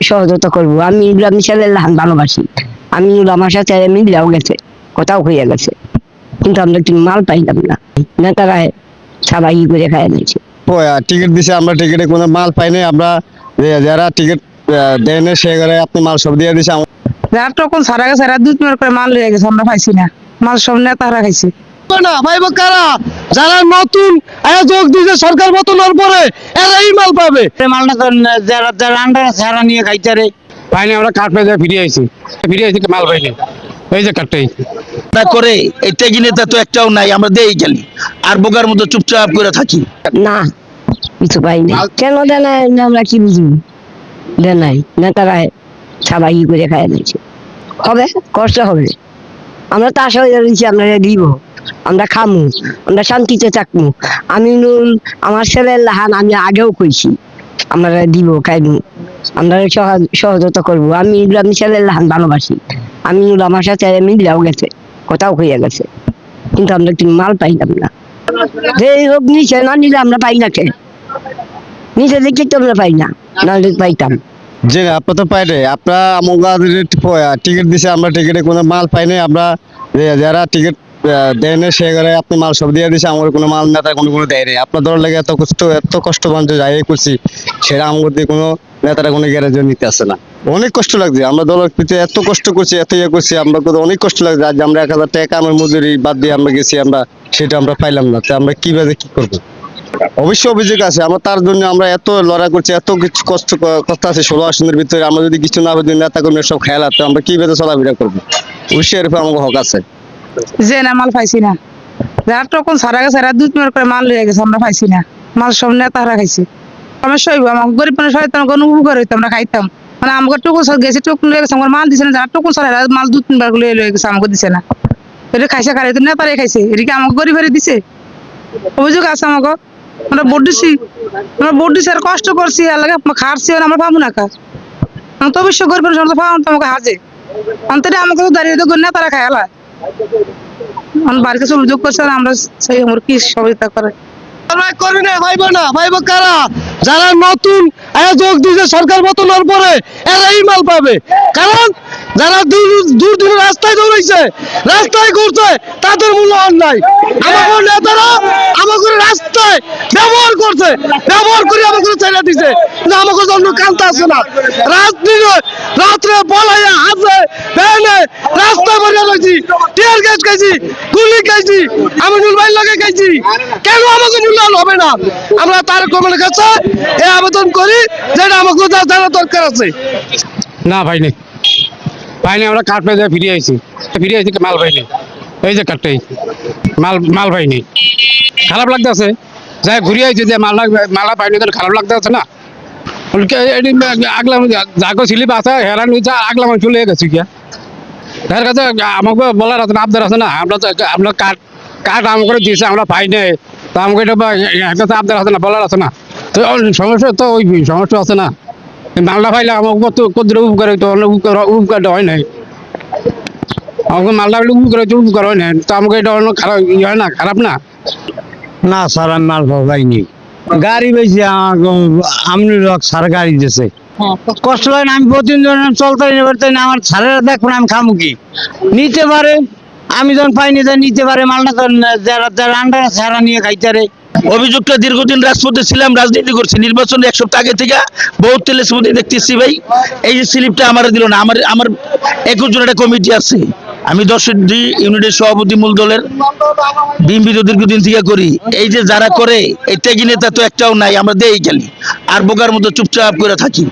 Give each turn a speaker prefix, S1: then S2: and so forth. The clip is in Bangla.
S1: সহযোগিতা করবো। আমি গ্রামী ছেলের লাহান ভালোবাসি। আমি আমার সাথে মিলাও গেছে, কথাও হয়ে গেছে, কিন্তু আমরা একটু মাল পাইলাম না। নেতারা সবাই করে খাই নিয়েছে।
S2: টিকিট দিছে, আমরা টিকিটে কোনো মাল পাইনি। আমরা যারা টিকিট দেয় না সে ঘরে আপনি মাল সব দিয়ে দিছে।
S3: যারা টোকন ছাড়া গেছে এরা 2 মিনিট করে মাল লয়ে গেছে, আমরা পাইছি না। মাল সব নেতারা খাইছে
S2: না ভাইব কারা, যারা নতুন যোগ দিয়েছে সরকার পতনের পরে এরাই মাল পাবে।
S3: মালটা তো যারা যারা আন্ডার ছাড়া নিয়ে খাইছে রে
S4: পাইনি। আমরা কাঠ পেয়ে ফিরে আইছি মাল পাইনি। এই যে কাঠটাই
S5: করে এই ত্যাগী নেতা তো একটাও নাই, আমরা দেই গেলি আর বোকার মতো চুপচাপ করে থাকি।
S1: না কিছু পাইনি। কেন দেয় নাই আমরা কি বুঝবো? দেয় নাই, নেতারা সবাই করে খাই নিয়েছে। হবে, কষ্ট হবে। আমরা তো আশা হয়ে রয়েছি আমরা দিব, আমরা খামু, আমরা শান্তিতে থাকবো। আমি আমার ছেলের লাহান আমি আগেও কইছি আমরা দিব, খাইবো, আমরা সহযোগিতা করবো। আমি গ্রামী ছেলের লাহান ভালোবাসি। আমি আমার সাথে মিলাও গেছে, কথাও হয়ে গেছে, কিন্তু আমরা একটু মাল পাইলাম না। যে হোক নিচে না নিলে আমরা পাই না, কে নিচে দেখি তো আমরা পাই না, নাহলে পাইতাম।
S2: যে আপনার তো পাইনি, আপনারা আমাদের টিকিট দিছে, আমরা টিকিটে কোনো মাল পাইনি। আমরা যারা টিকিট দেয় না সে ঘরে আপনি মাল সব দিয়ে দিছে। আমার কোনো মাল নেতা কোনো দেয় নেই। আপনার দলের লাগে এত কষ্ট বাঞ্চ যাই করছি, সেটা আমাদের দিয়ে কোনো নেতারা কোনো গ্যারেজ নিতে আসে না। অনেক কষ্ট লাগছে, আমরা দলের পিছনে এত কষ্ট করছি, এত ইয়ে করছি, আমরা অনেক কষ্ট লাগছে। আজ আমরা 1000 টাকা আমার মজুরি বাদ দিয়ে আমরা গেছি, আমরা সেটা আমরা পাইলাম না। তো আমরা কিভাবে কি করবো? অবশ্যই অভিযোগ আছে, আমরা তার জন্য আমরা এত লড়াই করছি, এত কিছু কষ্ট করতে আছে 16 আসনের ভিতরে। আমরা যদি কিছু না বুঝি, নেতা কর্মী সব খেয়াল আছে, আমরা কিভাবে চলাফেরা করবো? অবশ্যই এর উপর আমাকে হক আছে।
S3: যে না মাল পাইছি না, যারা টোকন ছাড়া গেছে এরা 2 মিনিট করে মাল লয়ে গেছে, আমরা পাইছি না। মাল সব নেতারা খাইছে। সমস্যা হইব, আমার গরিব মানুষ হয়তো কোনো উপকার হইতো, আমরা খাইতাম। মানে আমাকে টুকুন গেছে, টুকুন লয়ে গেছে, আমার মাল দিছে না। যারা টুকুন ছাড়া এরা মাল 2-3 বার লয়ে গেছে, আমাকে দিছে না। এটা খাইছে খারাই তো নেতারাই খাইছে, এদিকে আমাকে গরিবের দিছে। অভিযোগ আছে আমাকে, আমরা ভোট দিছি, আর কষ্ট করছি, আর লাগে খাটছি, আমরা পাবো না কাজ। আমি তো অবশ্যই গরিব মানুষ, আমরা পাবো তোমাকে হাজে অন্তরে আমাকে তো দাঁড়িয়ে তো নেতারা খাই আলা। আমার বাড়িতে সব অভিযোগ করছে, আর আমরা সেই আমার কি সহযোগিতা করে
S2: করি না ভাইব না, ভাইব কারা, যারা নতুন যোগ দিয়েছে সরকার পতনের পরে এরাই মাল পাবে। কারণ যারা দূর দূর রাস্তায় দৌড়াইছে, রাস্তায় ঘুরছে, তাদের মূল্যায়ন নাই। আমাদের নেতারা আমাদের রাস্তায় ব্যবহার করছে, ব্যবহার করে আমাকে ছেড়ে দিছে, কিন্তু আমাকে জন্য কান্তা আছে না। রাত্রে বলাইয়া হাসে ভ্যানে রাস্তায় বসে রয়েছি, টিয়ার গ্যাস খাইছি, গুলি খাইছি, আমি নুরবাইল লাগে খাইছি। কেন আমাকে মূল্যায়ন হবে না? আমরা তার কমেন্টের কাছে এই আবেদন করি, যেটা আমাকে জানা দরকার আছে।
S4: না পাইনি। আমরা কাঠ পেয়ে ফিরে আইছি মাল পাইনি। এই যে কাঠটাই মাল পাইনি। খারাপ লাগতেছে, যাই ঘুরে আইছি যে মালা পাইনি, খারাপ লাগতেছে না। আগলাম যাকে স্লিপ আছে হেরান হয়েছে, আগলাম চলে গেছি গিয়া। তার কাছে আমাকে বলার আছে না, আবদার আছে না। আমরা কাঠ আমাকে দিয়েছে, আমরা পাই নাই। তো আমাকে এটা আবদার আছে না, বলার আছে না। তো সমস্যা তো ওই সমস্যা আছে না। মালটা পাইলে আমাকে কত উপকার হইতো, উপকারটা হয় নাই। আমাকে মালটা পাইলে উপকার হয় নাই। তো আমাকে এটা খারাপ হয় না, খারাপ না।
S6: না স্যার, আমি মাল পাইনি। গাড়ি বেশি আমনি লোক সার গাড়ি দিয়েছে, কষ্ট হয় না। আমি প্রতিদিন চলতে না, আমার সারেরা দেখবো না, আমি খামু কি? নিতে পারে, আমি যখন পাইনি নিতে পারে। মালটা যারা যারা আন্ডার সারা নিয়ে খাইতে।
S5: অভিযোগটা দীর্ঘদিন রাজপথে ছিলাম, রাজনীতি করছি, নির্বাচনে 1 সপ্তাহ আগে থেকে বহুত টেলিস্মুতি দেখতেছি ভাই। এই যে স্লিপটা আমার দিল না, আমার 21 জন একটা কমিটি আছে। আমি 10 ইউনিটের সভাপতি মূল দলের, বিএনপি তো দীর্ঘদিন থেকে করি। এই যে যারা করে এই ত্যাগী নেতা তো একটাও নাই, আমরা দেই গেলি আর বোকার মতো চুপচাপ করে থাকি।